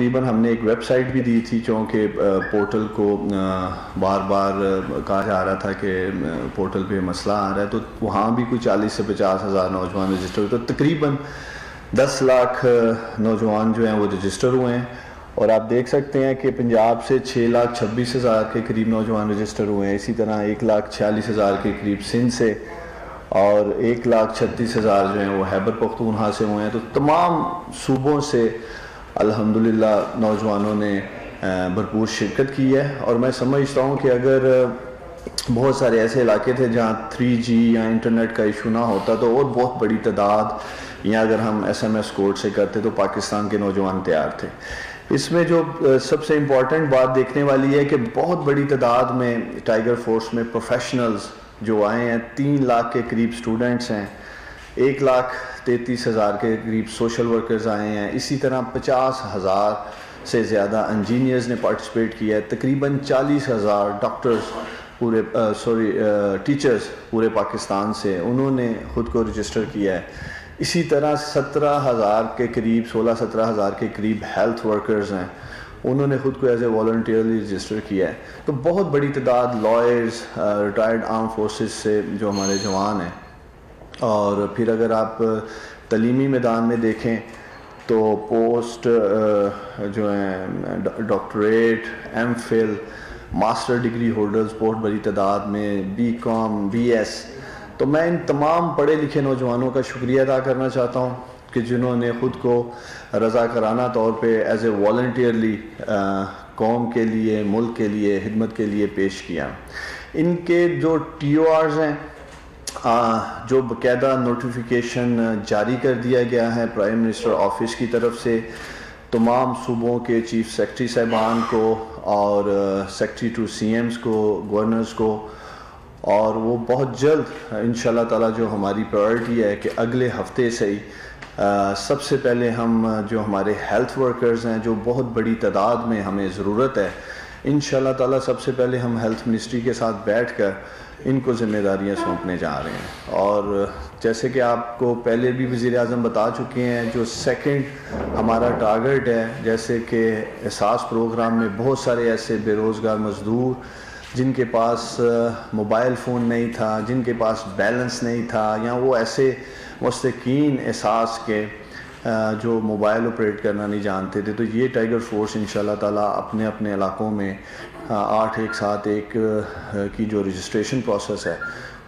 تقریباً ہم نے ایک ویب سائٹ بھی دی تھی چونکہ پورٹل کو بار بار کہا جا رہا تھا کہ پورٹل پہ مسئلہ آ رہا ہے، تو وہاں بھی کوئی 40 سے 50 ہزار نوجوان رجسٹر ہوئے، تو تقریباً 10 لاکھ نوجوان جو ہیں وہ رجسٹر ہوئے ہیں. اور آپ دیکھ سکتے ہیں کہ پنجاب سے 6,26,000 کے قریب نوجوان رجسٹر ہوئے ہیں. اسی طرح 1,46,000 کے قریب سندھ سے اور 1,36,000 جو ہیں وہ خیبر پختونخوا سے ہوئے ہیں. تو تمام صوبوں سے الحمدللہ نوجوانوں نے بھرپور شرکت کی ہے. اور میں سمجھتا ہوں کہ اگر بہت سارے ایسے علاقے تھے جہاں 3G یا انٹرنیٹ کا ایشو نہ ہوتا تو اور بہت بڑی تعداد، یا اگر ہم SMS کوڈ سے کرتے تو پاکستان کے نوجوان تیار تھے. اس میں جو سب سے امپورٹنٹ بات دیکھنے والی ہے کہ بہت بڑی تعداد میں ٹائیگر فورس میں پروفیشنلز جو آئے ہیں، 3 لاکھ کے قریب سٹوڈنٹس ہیں، 1,33,000 کے قریب سوشل ورکرز آئے ہیں. اسی طرح 50,000 سے زیادہ انجینئرز نے پارٹیسپیٹ کیا ہے. تقریباً 40,000 ڈاکٹرز ٹیچرز پورے پاکستان سے انہوں نے خود کو رجسٹر کیا ہے. اسی طرح 17,000 کے قریب 16-17,000 کے قریب ہیلتھ ورکرز ہیں، انہوں نے خود کو ایز اے والنٹیئرلی رجسٹر کیا ہے. تو بہت بڑی تعداد لائرز، ریٹائرڈ آرم فورسز سے جو ہمارے جوان ہیں. اور پھر اگر آپ تعلیمی میدان میں دیکھیں تو پوسٹ جو ہیں doctorate, MPhil، master degree holders بہت بڑی تعداد میں، BCom، BS. تو میں ان تمام پڑھے لکھے نوجوانوں کا شکریہ ادا کرنا چاہتا ہوں کہ جنہوں نے خود کو رضاکارانہ طور پہ ایز اے والنٹیئرلی قوم کے لیے، ملک کے لیے، خدمت کے لیے پیش کیا. ان کے جو TORs ہیں، جو باقاعدہ نوٹیفیکیشن جاری کر دیا گیا ہے پرائم منسٹر آفس کی طرف سے تمام صوبوں کے چیف سیکرٹری صاحبان کو اور سیکرٹری ٹو CMs کو، گورنرز کو. اور وہ بہت جلد انشاءاللہ تعالیٰ جو ہماری پرائرٹی ہے کہ اگلے ہفتے سے ہی سب سے پہلے ہم جو ہمارے ہیلتھ ورکرز ہیں جو بہت بڑی تعداد میں ہمیں ضرورت ہے، انشاءاللہ تعالیٰ سب سے پہلے ہم ہیلتھ منسٹری کے ساتھ بیٹھ کر ان کو ذمہ داریاں سونپنے جا رہے ہیں. اور جیسے کہ آپ کو پہلے بھی وزیر اعظم بتا چکے ہیں، جو سیکنڈ ہمارا ٹارگٹ ہے، جیسے کہ احساس پروگرام میں بہت سارے ایسے بے روزگار مزدور جن کے پاس موبائل فون نہیں تھا، جن کے پاس بیلنس نہیں تھا، یا وہ ایسے مستحقین احساس کے جو موبائل آپریٹ کرنا نہیں جانتے تھے، تو یہ ٹائیگر فورس انشاءاللہ تعالیٰ اپنے اپنے علاقوں میں 8-1-7-1 کی جو رجسٹریشن پروسیس ہے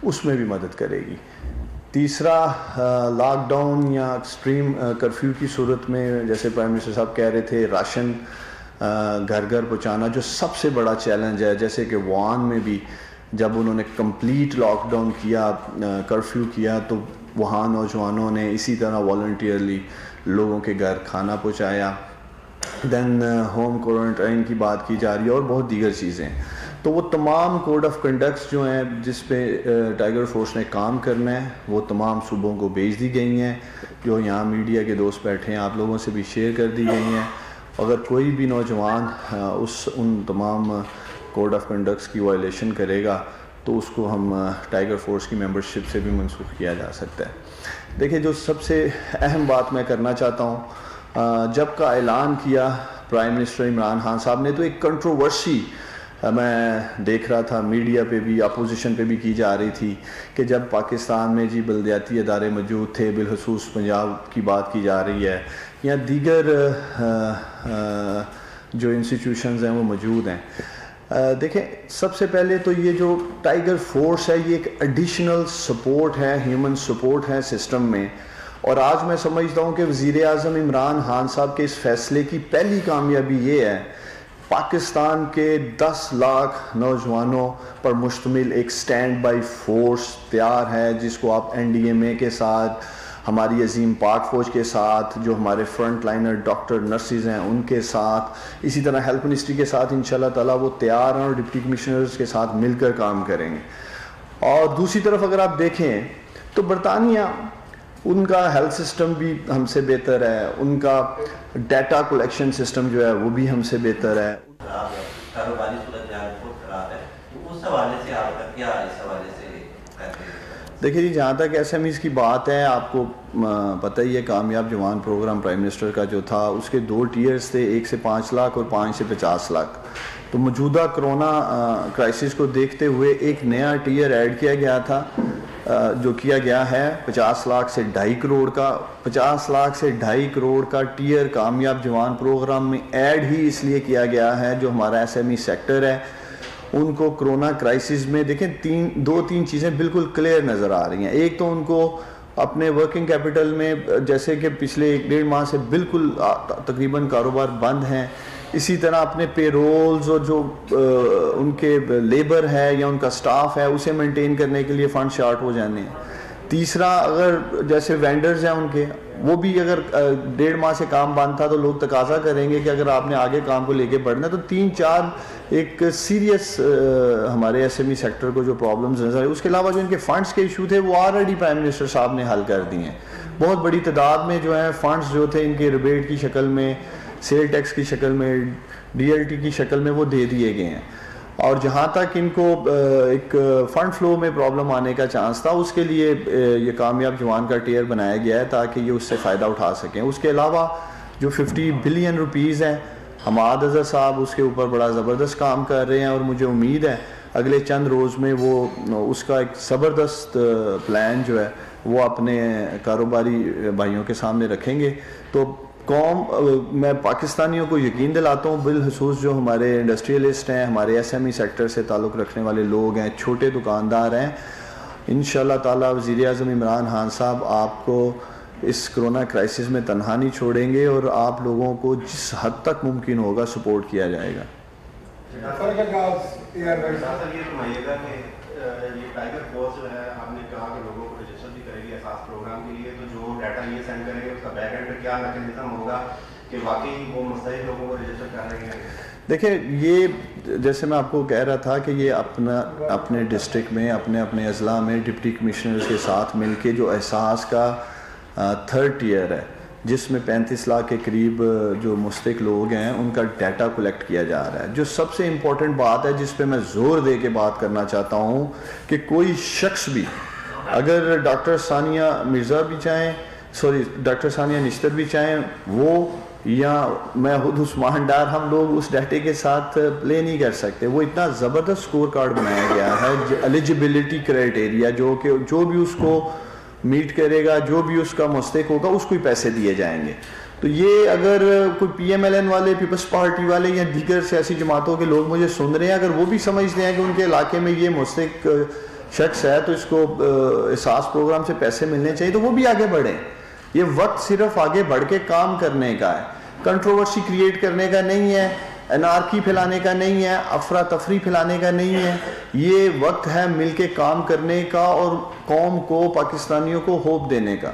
اس میں بھی مدد کرے گی. تیسرا، لاک ڈاؤن یا ایکسٹریم کرفیو کی صورت میں جیسے پرائم منسٹر صاحب کہہ رہے تھے، راشن گھر گھر پہنچانا جو سب سے بڑا چیلنج ہے. جیسے کہ ووہان میں بھی جب انہوں نے کمپلیٹ لاک ڈاؤن کیا، کرفیو کیا، تو وہاں نوجوانوں نے اسی طرح والنٹیئرلی لوگوں کے گھر کھانا پہنچایا. دین ہوم کوارنٹائن کی بات کی جا رہی ہے اور بہت دیگر چیزیں. تو وہ تمام کوڈ آف کنڈکٹس جو ہیں جس پہ ٹائیگر فورس نے کام کرنا ہے وہ تمام صوبوں کو بھیج دی گئی ہیں، جو یہاں میڈیا کے دوست بیٹھے ہیں آپ لوگوں سے بھی شیئر کر دی گئی ہیں. اگر کوئی بھی نوجوان ان تمام کوڈ آف کنڈکٹس کی وائلیشن کرے گا تو اس کو ہم ٹائیگر فورس کی ممبرشپ سے بھی منسوخ کیا جا سکتا ہے. دیکھیں، جو سب سے اہم بات میں کرنا چاہتا ہوں، جب کا اعلان کیا پرائم منسٹر عمران خان صاحب نے تو ایک کنٹروورسی میں دیکھ رہا تھا میڈیا پہ بھی، اپوزیشن پہ بھی کی جا رہی تھی کہ جب پاکستان میں بلدیاتی ادارے موجود تھے، بالخصوص پنجاب کی بات کی جا رہی ہے، یا دیگر جو انسٹیٹیوشنز ہیں وہ موجود ہیں. دیکھیں، سب سے پہلے تو یہ جو ٹائیگر فورس ہے یہ ایک ایڈیشنل سپورٹ ہے، ہیومن سپورٹ ہے سسٹم میں. اور آج میں سمجھتا ہوں کہ وزیر اعظم عمران خان صاحب کے اس فیصلے کی پہلی کامیابی یہ ہے، پاکستان کے 10 لاکھ نوجوانوں پر مشتمل ایک سٹینڈ بائی فورس تیار ہے، جس کو آپ NDMA کے ساتھ، ہماری عظیم پاک فوج کے ساتھ، جو ہمارے فرنٹ لائنر ڈاکٹر نرسز ہیں ان کے ساتھ، اسی طرح ہیلتھ منسٹری کے ساتھ انشاءاللہ تعالیٰ وہ تیار ہیں اور ڈپٹی کمشنرز کے ساتھ مل کر کام کریں گے. اور دوسری طرف اگر آپ دیکھیں تو برطانیہ، ان کا ہیلتھ سسٹم بھی ہم سے بہتر ہے، ان کا ڈیٹا کلیکشن سسٹم جو ہے وہ بھی ہم سے بہتر ہے. دیکھیے جی، جہاں تک ایس ایم ایز کی بات ہے، آپ کو پتہ ہی ہے کامیاب جوان پروگرام پرائم منسٹر کا جو تھا اس کے 2 ٹیئرز تھے، 1 سے 5 لاکھ اور 5 سے 50 لاکھ. تو موجودہ کرونا کرائسس کو دیکھتے ہوئے ایک نیا ٹیئر ایڈ کیا گیا تھا جو کیا گیا ہے 50 لاکھ سے 2.5 کروڑ کا. 50 لاکھ سے 2.5 کروڑ کا ٹیئر کامیاب جوان پروگرام میں ایڈ ہی اس لیے کیا گیا ہے جو ہمارا ایس ایم ای سیکٹر ہے ان کو کرونا کرائسس میں دیکھیں 2-3 چیزیں بالکل کلیئر نظر آ رہی ہیں. ایک تو ان کو اپنے ورکنگ کیپٹل میں جیسے کہ پچھلے 1-1.5 ماہ سے بالکل تقریباً کاروبار بند ہیں، اسی طرح اپنے پے رولز اور جو ان کے لیبر ہے یا ان کا سٹاف ہے اسے مینٹین کرنے کے لیے فنڈ شارٹ ہو جانے ہیں. تیسرا، اگر جیسے وینڈرز ہیں ان کے وہ بھی اگر 1.5 ماہ سے کام بند تھا تو لوگ تقاضا کریں گے کہ اگر آپ نے آگے کام کو لے کے بڑھنا ہے تو 3-4 ایک سیریس ہمارے ایس ایم ای سیکٹر کو جو پرابلمز نظر آئے. اس کے علاوہ جو ان کے فنڈز کے ایشو تھے وہ آلریڈی پرائم منسٹر صاحب نے حل کر دیے ہیں. بہت بڑی تعداد میں جو ہے فنڈز جو تھے ان کے ریبیٹ کی شکل میں، سیل ٹیکس کی شکل میں، ڈی ایل ٹی کی شکل میں وہ دے دیے گئے ہیں. اور جہاں تک ان کو ایک فنڈ فلو میں پرابلم آنے کا چانس تھا اس کے لیے یہ کامیاب جوان کا ٹیئر بنایا گیا ہے تاکہ یہ اس سے فائدہ اٹھا سکیں. اس کے علاوہ جو 50 بلین روپیز ہیں، حماد اظہر صاحب اس کے اوپر بڑا زبردست کام کر رہے ہیں اور مجھے امید ہے اگلے چند روز میں وہ اس کا ایک زبردست پلان جو ہے وہ اپنے کاروباری بھائیوں کے سامنے رکھیں گے. تو میں پاکستانیوں کو یقین دلاتا ہوں، بالخصوص جو ہمارے انڈسٹریلسٹ ہیں، ہمارے ایس ایم ای سیکٹر سے تعلق رکھنے والے لوگ ہیں، چھوٹے دکاندار ہیں، انشاءاللہ تعالی وزیر اعظم عمران خان صاحب آپ کو اس کرونا کرائسس میں تنہا نہیں چھوڑیں گے اور آپ لوگوں کو جس حد تک ممکن ہوگا سپورٹ کیا جائے گا. یہ ٹائیگر فورس جو ہے آپ نے کہا کہ لوگوں کو رجسٹر بھی کرے گی احساس پروگرام کے لیے، تو جو ڈیٹا یہ سینڈ کرے گے اس کا بیک اینڈ پہ کیا میکینزم ہوگا کہ واقعی وہ مستحق لوگوں کو رجسٹر کر رہے ہیں؟ دیکھیں، یہ جیسے میں آپ کو کہہ رہا تھا کہ یہ اپنے ڈسٹرکٹ میں اپنے اضلاع میں ڈپٹی کمشنرز کے ساتھ مل کے جو احساس کا 3rd ٹیئر ہے جس میں 35 لاکھ کے قریب جو مستحق لوگ ہیں ان کا ڈیٹا کلیکٹ کیا جا رہا ہے. جو سب سے امپورٹنٹ بات ہے جس پہ میں زور دے کے بات کرنا چاہتا ہوں کہ کوئی شخص بھی، اگر ڈاکٹر ثانیہ مرزا بھی چاہیں، ڈاکٹر ثانیہ نشتر بھی چاہیں، وہ یا میں خود عثمان ڈار، ہم لوگ اس ڈیٹے کے ساتھ پلے نہیں کر سکتے. وہ اتنا زبردست سکور کارڈ بنایا گیا ہے، ایلیجیبلٹی کرائٹیریا، جو کہ جو بھی اس کو میٹ کرے گا، جو بھی اس کا مستحق ہوگا اس کو ہی پیسے دیے جائیں گے. تو یہ اگر کوئی پی ایم ایل این والے، پیپلز پارٹی والے یا دیگر سیاسی جماعتوں کے لوگ مجھے سن رہے ہیں، اگر وہ بھی سمجھتے ہیں کہ ان کے علاقے میں یہ مستحق شخص ہے تو اس کو احساس پروگرام سے پیسے ملنے چاہیے تو وہ بھی آگے بڑھیں. یہ وقت صرف آگے بڑھ کے کام کرنے کا ہے، کنٹروورسی کریٹ کرنے کا نہیں ہے، انارکی پھیلانے کا نہیں ہے، افراتفری پھیلانے کا نہیں ہے. یہ وقت ہے مل کے کام کرنے کا اور قوم کو، پاکستانیوں کو ہوپ دینے کا.